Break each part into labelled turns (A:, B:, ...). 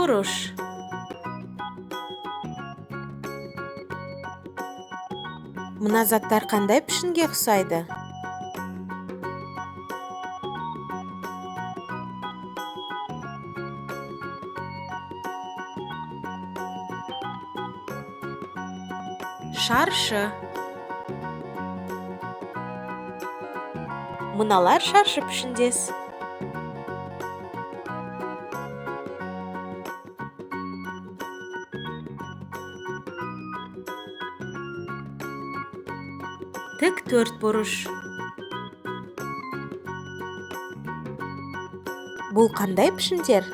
A: бурыш. Мына заттар қандай пішінге ұқсайды? Шаршы. Мыналар шаршы пішіндес. Тік төрт бұрыш. Бұл қандай пішіндер?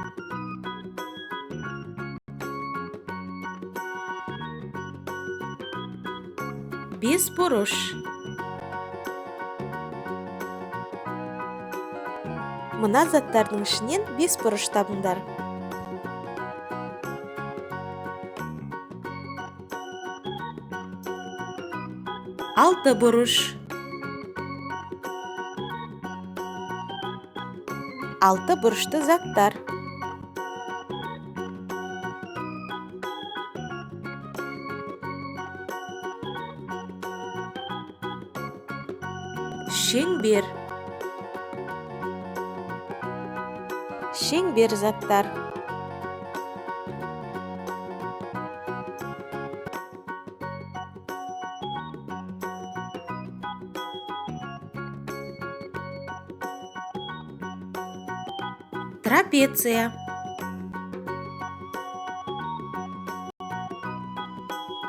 A: Бес бұрыш. Мына заттардың ішінен бес бұрыш табыңдар. Алты бұрыш. Алты бұрышты заттар. Шеңбер. Шеңбер заттар. Трапеция.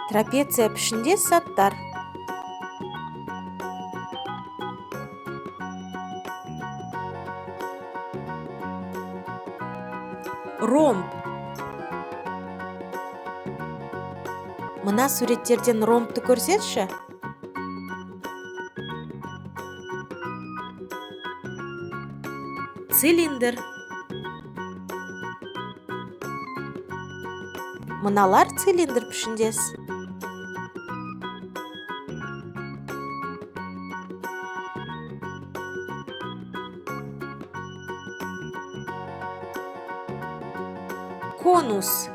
A: Трапеция пішіндес заттар. Ромб. Мына суреттерден ромбты көрсетші. Цилиндр. Мыналар цилиндр пішіндес. Конус.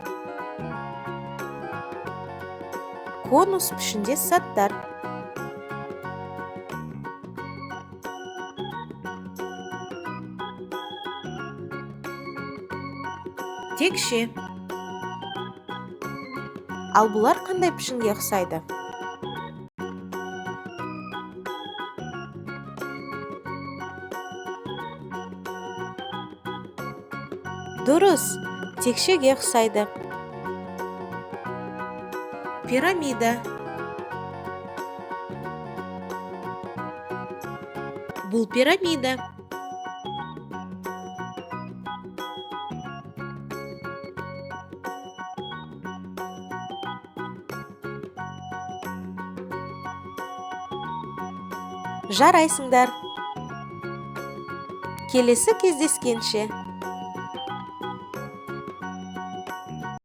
A: Конус пішіндес заттар. Текше. Ал бұлар қандай пішінге ұқсайды? Дұрыс, текшеге ұқсайды. Пирамида. Бұл пирамида. Жарайсыңдар. Келесі кездескенше.